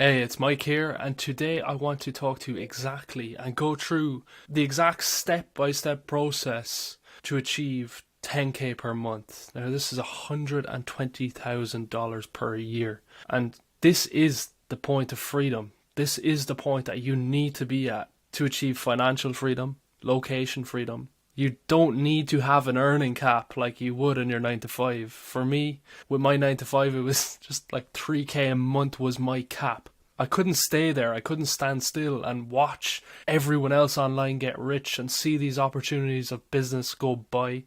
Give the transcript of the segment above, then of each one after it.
Hey, it's Mike here, and today I want to talk to you exactly and go through the exact step-by-step process to achieve 10k per month. Now, this is $120,000 per year, and this is the point of freedom. This is the point that you need to be at to achieve financial freedom, location freedom. You don't need to have an earning cap like you would in your 9 to 5. For me, with my 9 to 5, it was just like 3k a month was my cap. I couldn't stay there. I couldn't stand still and watch everyone else online get rich and see these opportunities of business go by.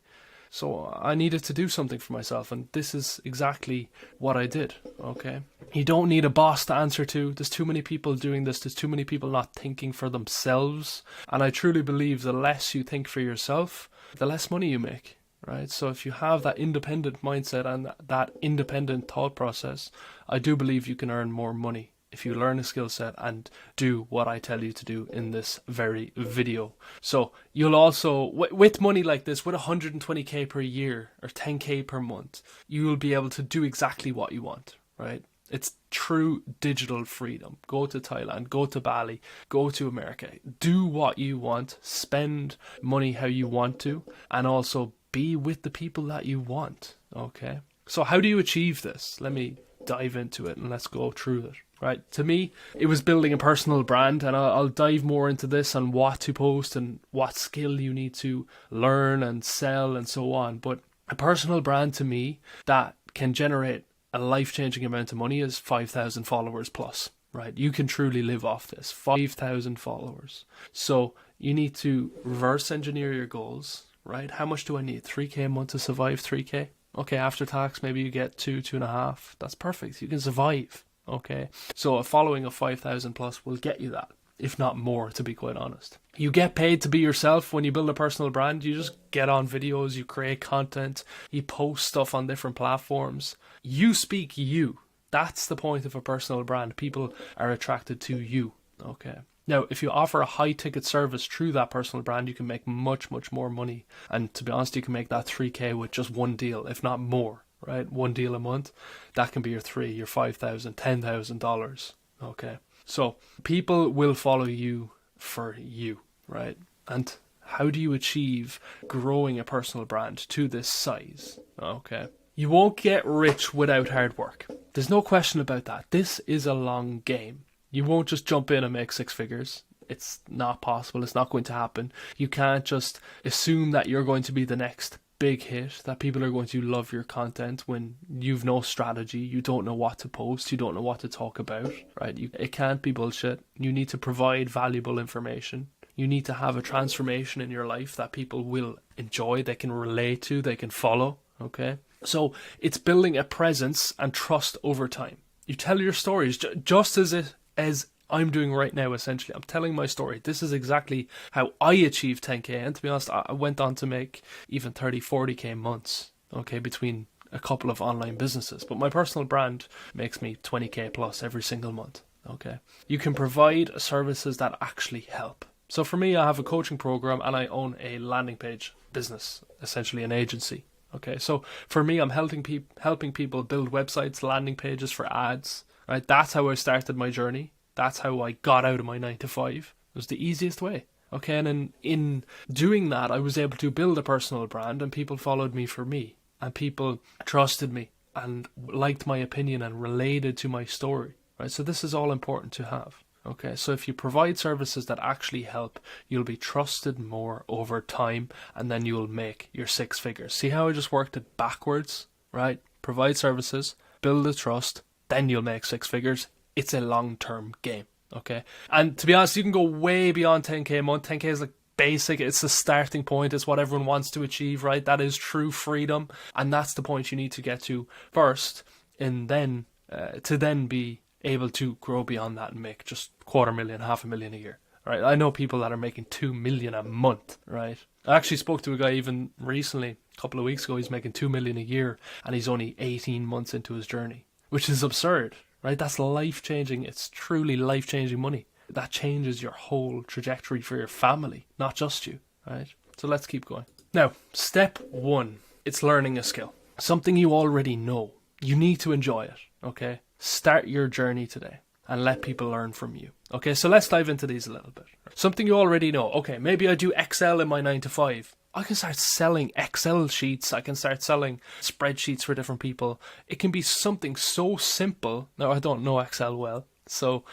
So I needed to do something for myself, and this is exactly what I did, okay? You don't need a boss to answer to. There's too many people doing this. There's too many people not thinking for themselves. And I truly believe the less you think for yourself, the less money you make, right? So if you have that independent mindset and that independent thought process, I do believe you can earn more money if you learn a skill set and do what I tell you to do in this very video. So you'll also, with money like this, with 120k per year or 10k per month, you will be able to do exactly what you want, right? It's true digital freedom. Go to Thailand, go to Bali, go to America, do what you want, spend money how you want to, and also be with the people that you want, okay? So how do you achieve this? Let me dive into it and let's go through it. Right, to me, it was building a personal brand, and I'll dive more into this on what to post and what skill you need to learn and sell and so on. But a personal brand to me that can generate a life-changing amount of money is 5,000 followers plus, right? You can truly live off this, 5,000 followers. So you need to reverse engineer your goals, right? How much do I need? 3k a month to survive 3k? Okay, after tax, maybe you get 2.5. That's perfect. You can survive. Okay, so a following of 5,000 plus will get you that, if not more, to be quite honest. You get paid to be yourself when you build a personal brand. You just get on videos, you create content, you post stuff on different platforms. You speak you. That's the point of a personal brand. People are attracted to you. Okay. Now, if you offer a high ticket service through that personal brand, you can make much, much more money. And to be honest, you can make that 3k with just one deal, if not more. Right, one deal a month, that can be your $5,000, $10,000. Okay, so people will follow you for you, right? And how do you achieve growing a personal brand to this size? Okay, you won't get rich without hard work. There's no question about that. This is a long game. You won't just jump in and make six figures. It's not possible. It's not going to happen. You can't just assume that you're going to be the next big hit, that people are going to love your content when you've no strategy, you don't know what to post, you don't know what to talk about, right? It can't be bullshit. You need to provide valuable information. You need to have a transformation in your life that people will enjoy, they can relate to, they can follow, okay? So it's building a presence and trust over time. You tell your stories just as I'm doing right now. Essentially, I'm telling my story. This is exactly how I achieved 10k, and to be honest, I went on to make even 30-40k months, okay, between a couple of online businesses. But my personal brand makes me 20k plus every single month. Okay, you can provide services that actually help. So for me, I have a coaching program and I own a landing page business, essentially an agency. Okay, so for me, I'm helping people build websites, landing pages for ads, right? That's how I started my journey. That's how I got out of my 9 to 5. It was the easiest way. Okay, and in doing that, I was able to build a personal brand, and people followed me for me, and people trusted me and liked my opinion and related to my story, right? So this is all important to have. Okay, so if you provide services that actually help, you'll be trusted more over time, and then you'll make your six figures. See how I just worked it backwards, right? Provide services, build the trust, then you'll make six figures. It's a long-term game, okay? And to be honest, you can go way beyond 10k a month. 10k is like basic. It's the starting point. It's what everyone wants to achieve, right? That is true freedom. And that's the point you need to get to first, and then to then be able to grow beyond that and make just 250,000, 500,000 a year, right? I know people that are making 2 million a month, right? I actually spoke to a guy even recently, a couple of weeks ago. He's making 2 million a year, and he's only 18 months into his journey, which is absurd. Right, that's life-changing. It's truly life-changing money. That changes your whole trajectory for your family, not just you, right? So let's keep going. Now, step 1, it's learning a skill. Something you already know. You need to enjoy it, okay? Start your journey today. and let people learn from you. Okay, so let's dive into these a little bit. Something you already know. Okay, maybe I do Excel in my 9 to 5. I can start selling Excel sheets. I can start selling spreadsheets for different people. It can be something so simple. Now, I don't know Excel well, so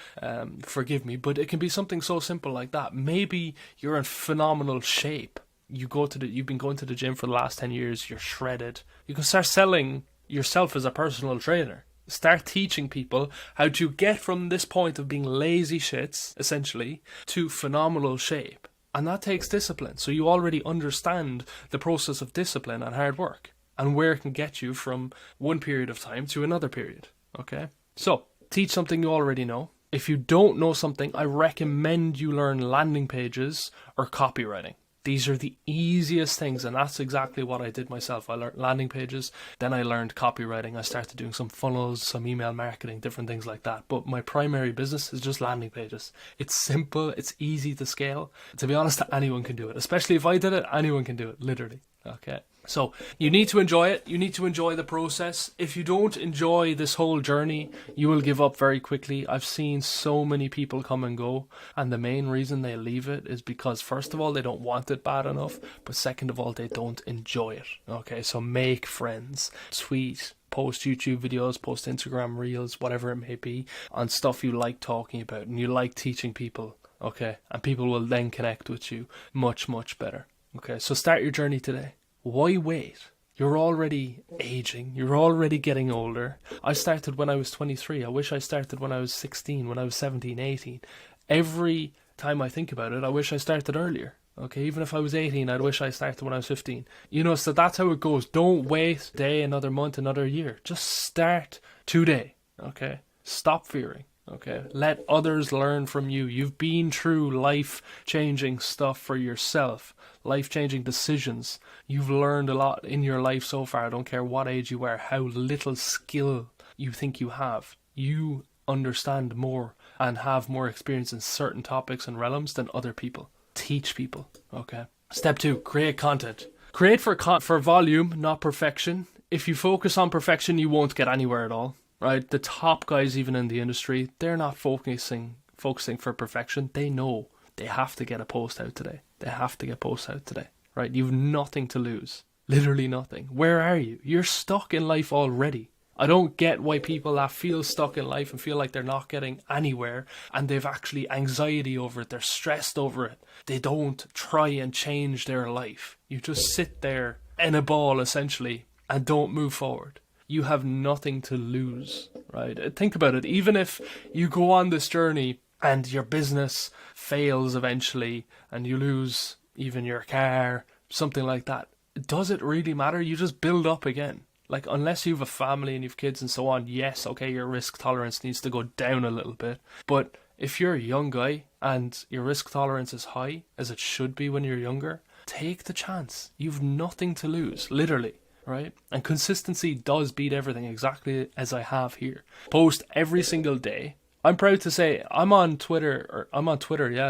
forgive me, but it can be something so simple like that. Maybe you're in phenomenal shape. You've been going to the gym for the last 10 years. You're shredded. You can start selling yourself as a personal trainer. Start teaching people how to get from this point of being lazy shits, essentially, to phenomenal shape. And that takes discipline. So you already understand the process of discipline and hard work and where it can get you from one period of time to another period. Okay? So, teach something you already know. If you don't know something, I recommend you learn landing pages or copywriting. These are the easiest things, and that's exactly what I did myself. I learned landing pages, then I learned copywriting. I started doing some funnels, some email marketing, different things like that. But my primary business is just landing pages. It's simple, it's easy to scale. To be honest, anyone can do it. Especially if I did it, anyone can do it, literally. Okay. So you need to enjoy it. You need to enjoy the process. If you don't enjoy this whole journey, you will give up very quickly. I've seen so many people come and go, and the main reason they leave it is because, first of all, they don't want it bad enough, but second of all, they don't enjoy it. Okay, so make friends, tweet, post YouTube videos, post Instagram reels, whatever it may be, on stuff you like talking about and you like teaching people. Okay, and people will then connect with you much, much better. Okay, so start your journey today. Why wait? You're already aging. You're already getting older. I started when I was 23. I wish I started when I was 16, when I was 17, 18. Every time I think about it, I wish I started earlier. Okay, even if I was 18, I'd wish I started when I was 15. You know, so that's how it goes. Don't wait a day, another month, another year. Just start today. Okay, stop fearing. Okay, let others learn from you. You've been through life-changing stuff for yourself, life-changing decisions. You've learned a lot in your life so far. I don't care what age you are, how little skill you think you have. You understand more and have more experience in certain topics and realms than other people. Teach people. Okay. Step 2, create content. Create for volume, not perfection. If you focus on perfection, you won't get anywhere at all. Right, the top guys even in the industry, they're not focusing for perfection. They know they have to get a post out today. They have to get posts out today. Right, you've nothing to lose. Literally nothing. Where are you? You're stuck in life already. I don't get why people that feel stuck in life and feel like they're not getting anywhere and they've actually anxiety over it, they're stressed over it. They don't try and change their life. You just sit there in a ball essentially and don't move forward. You have nothing to lose, right? Think about it. Even if you go on this journey and your business fails eventually and you lose even your car, something like that, does it really matter? You just build up again. Like, unless you have a family and you have kids and so on, yes, okay, your risk tolerance needs to go down a little bit. But if you're a young guy and your risk tolerance is high, as it should be when you're younger, take the chance. You've nothing to lose, literally. Right? And consistency does beat everything, exactly as I have here. Post every single day. I'm proud to say I'm on Twitter,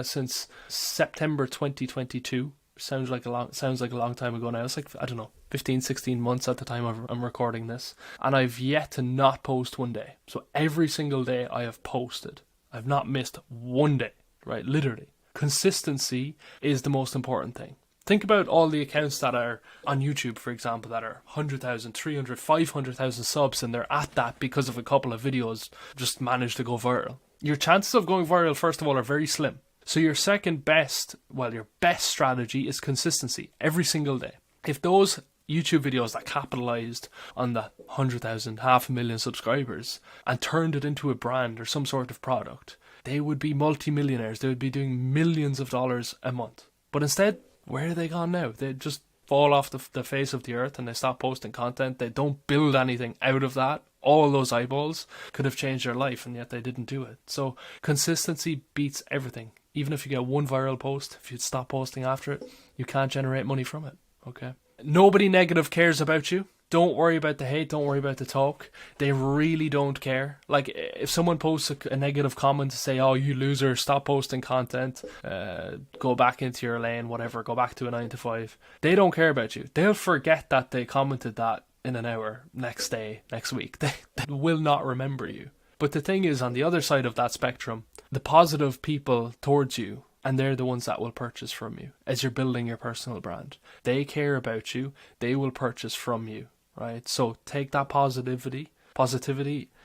since September 2022. Sounds like a long time ago now. It's like, I don't know, 15, 16 months at the time I'm recording this. And I've yet to not post one day. So every single day I have posted. I've not missed one day, right? Literally. Consistency is the most important thing. Think about all the accounts that are on YouTube, for example, that are 100,000, 300, 500,000 subs, and they're at that because of a couple of videos just managed to go viral. Your chances of going viral, first of all, are very slim. So your your best strategy is consistency every single day. If those YouTube videos that capitalized on the 100,000, 500,000 subscribers and turned it into a brand or some sort of product, they would be multi-millionaires. They would be doing millions of dollars a month. But instead, where are they gone now? They just fall off the face of the earth and they stop posting content. They don't build anything out of that. All those eyeballs could have changed their life, and yet they didn't do it. So consistency beats everything. Even if you get one viral post, if you stop posting after it, you can't generate money from it. Okay? Nobody negative cares about you. Don't worry about the hate. Don't worry about the talk. They really don't care. Like, if someone posts a negative comment to say, oh, you loser, stop posting content, go back into your lane, whatever, go back to a 9 to 5. They don't care about you. They'll forget that they commented that in an hour, next day, next week. They will not remember you. But the thing is, on the other side of that spectrum, the positive people towards you, and they're the ones that will purchase from you as you're building your personal brand. They care about you. They will purchase from you, right? So take that positivity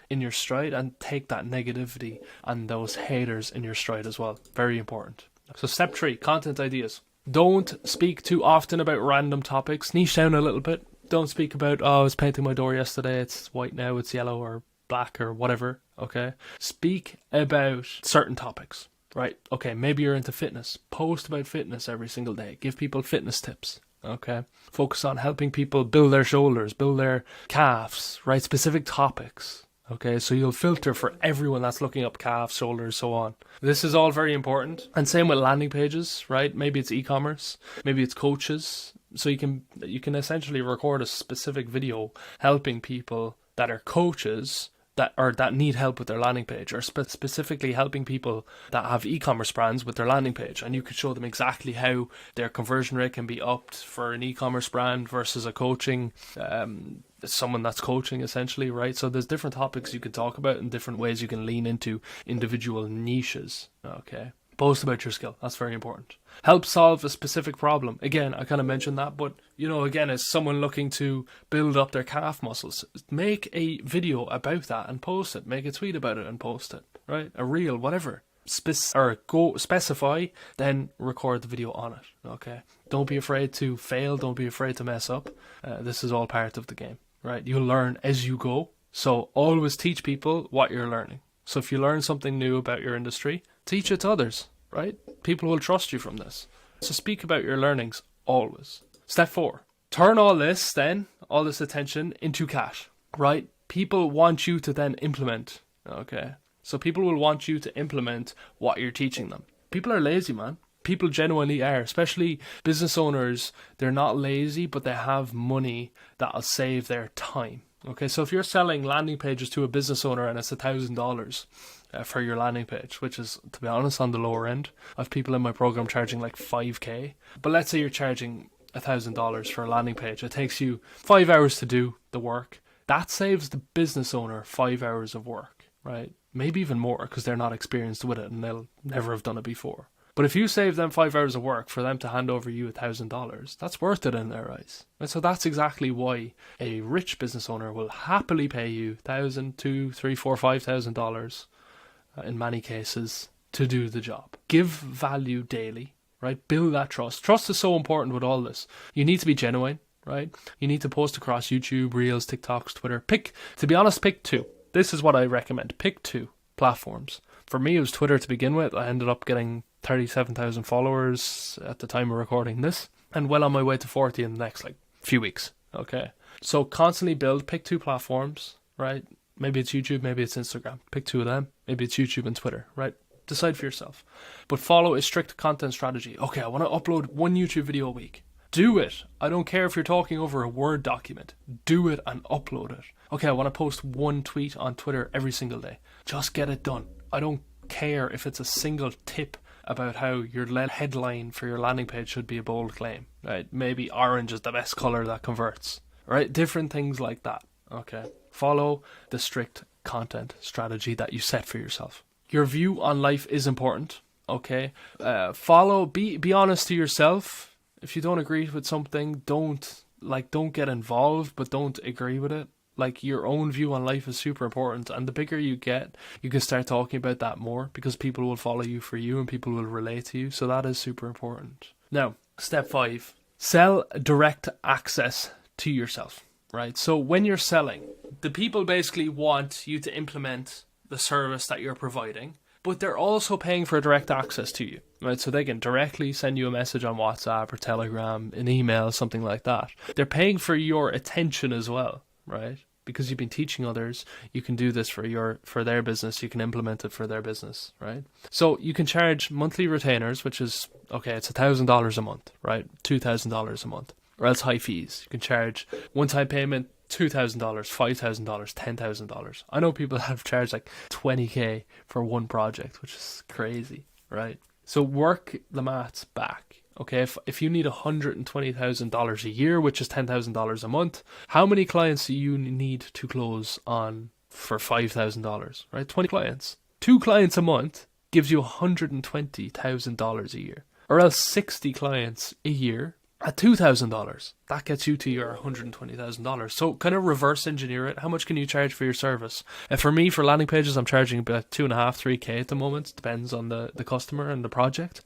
in your stride, and take that negativity and those haters in your stride as well. Very important. So step 3, content ideas. Don't speak too often about random topics. Niche down a little bit. Don't speak about, I was painting my door yesterday, it's white now, it's yellow or black or whatever, okay? Speak about certain topics, right? Okay, maybe you're into fitness. Post about fitness every single day. Give people fitness tips, okay? Focus on helping people build their shoulders, build their calves, right? Specific topics. Okay, so you'll filter for everyone that's looking up calves, shoulders, so on. This is all very important. And same with landing pages, right? Maybe it's e-commerce, maybe it's coaches. So you can essentially record a specific video helping people that are coaches that need help with their landing page, or specifically helping people that have e-commerce brands with their landing page, and you could show them exactly how their conversion rate can be upped for an e-commerce brand versus a coaching someone that's coaching, essentially, right? So there's different topics you can talk about and different ways you can lean into individual niches. Okay, post about your skill. That's very important. Help solve a specific problem. Again, I kind of mentioned that, but again, as someone looking to build up their calf muscles, make a video about that and post it. Make a tweet about it and post it, right? A reel, whatever. Specify, then record the video on it. Okay, don't be afraid to fail. Don't be afraid to mess up. This is all part of the game, right? You'll learn as you go. So always teach people what you're learning. So if you learn something new about your industry, teach it to others, right? People will trust you from this. So speak about your learnings always. Step 4, turn all this attention into cash, right? People want you to then implement, okay? So people will want you to implement what you're teaching them. People are lazy, man. People genuinely are, especially business owners. They're not lazy, but they have money that'll save their time. Okay, so if you're selling landing pages to a business owner and it's $1,000 for your landing page, which is, to be honest, on the lower end. I have people in my program charging like $5,000. But let's say you're charging $1,000 for a landing page. It takes you 5 hours to do the work. That saves the business owner 5 hours of work, right? Maybe even more, because they're not experienced with it and they'll never have done it before. But if you save them 5 hours of work for them to hand over you $1,000, that's worth it in their eyes. And so that's exactly why a rich business owner will happily pay you $1,000, $2,000, $3,000, $4,000, $5,000 in many cases to do the job. Give value daily, right? Build that trust. Trust is so important with all this. You need to be genuine, right? You need to post across YouTube, Reels, TikToks, Twitter. Pick 2. This is what I recommend. Pick 2 platforms. For me, it was Twitter to begin with. I ended up getting 37,000 followers at the time of recording this, and well on my way to 40 in the next few weeks. Okay, so constantly build. Pick 2 platforms, right? Maybe it's YouTube, maybe it's Instagram. Pick 2 of them. Maybe it's YouTube and Twitter, right? Decide for yourself, but follow a strict content strategy. Okay, I want to upload 1 YouTube video a week. Do it. I don't care if you're talking over a Word document. Do it and upload it. Okay, I want to post 1 tweet on Twitter every single day. Just get it done. I don't care if it's a single tip about how your headline for your landing page should be a bold claim, right? Maybe orange is the best color that converts, right? Different things like that, okay? Follow the strict content strategy that you set for yourself. Your view on life is important, okay? Be honest to yourself. If you don't agree with something, don't get involved, but don't agree with it. Your own view on life is super important, and the bigger you get, you can start talking about that more, because people will follow you for you and people will relate to you. So that is super important. Now, step 5, sell direct access to yourself, right? So when you're selling, the people basically want you to implement the service that you're providing, but they're also paying for direct access to you, right? So they can directly send you a message on WhatsApp or Telegram, an email, something like that. They're paying for your attention as well, right? Because you've been teaching others, you can do this for their business, you can implement it for their business, right? So you can charge monthly retainers, which is, okay, it's $1,000 a month, right? $2,000 a month, or else high fees. You can charge one-time payment, $2,000, $5,000, $10,000. I know people have charged $20,000 for one project, which is crazy, right? So work the maths back. Okay, if you need $120,000 a year, which is $10,000 a month, how many clients do you need to close on for $5,000, right? 20 clients. 2 clients a month gives you $120,000 a year. Or else 60 clients a year at $2,000. That gets you to your $120,000. So kind of reverse engineer it. How much can you charge for your service? For me, for landing pages, I'm charging about 2.5, 3K at the moment. Depends on the customer and the project.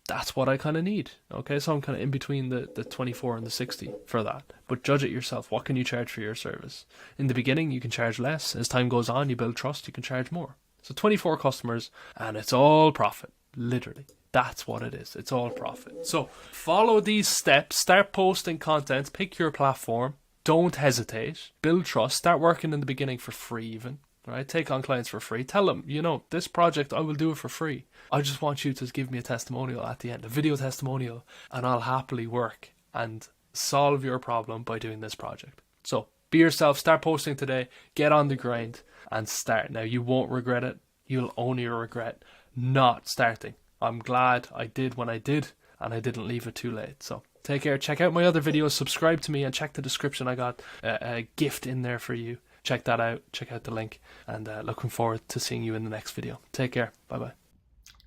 That's what I kind of need. Okay, so I'm kind of in between the 24 and the 60 for that. But judge it yourself. What can you charge for your service? In the beginning, you can charge less. As time goes on, you build trust, you can charge more. So 24 customers, and it's all profit. Literally. That's what it is. It's all profit. So follow these steps. Start posting content. Pick your platform. Don't hesitate. Build trust. Start working in the beginning for free even. Right? Take on clients for free. Tell them, this project, I will do it for free. I just want you to give me a testimonial at the end, a video testimonial, and I'll happily work and solve your problem by doing this project. So be yourself. Start posting today. Get on the grind and start. Now, you won't regret it. You'll only regret not starting. I'm glad I did when I did, and I didn't leave it too late. So take care. Check out my other videos. Subscribe to me and check the description. I got a gift in there for you. Check that out. Check out the link. And looking forward to seeing you in the next video. Take care. Bye-bye.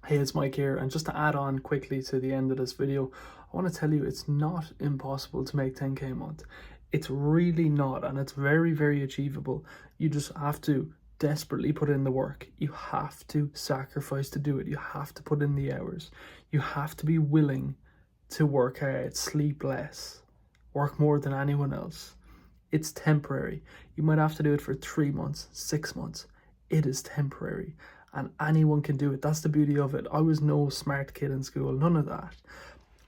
Hey, it's Mike here. And just to add on quickly to the end of this video, I want to tell you it's not impossible to make 10K a month. It's really not. And it's very, very achievable. You just have to desperately put in the work. You have to sacrifice to do it. You have to put in the hours. You have to be willing to work hard, sleep less, work more than anyone else. It's temporary. You might have to do it for 3 months, 6 months. It is temporary and anyone can do it. That's the beauty of it. I was no smart kid in school, none of that.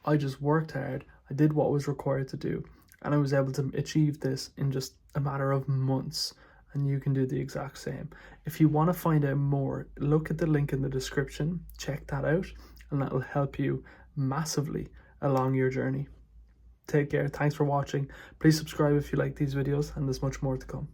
I just worked hard. I did what was required to do, and I was able to achieve this in just a matter of months. And you can do the exact same. If you want to find out more, look at the link in the description, check that out, and that will help you massively along your journey. Take care. Thanks for watching. Please subscribe if you like these videos, and there's much more to come.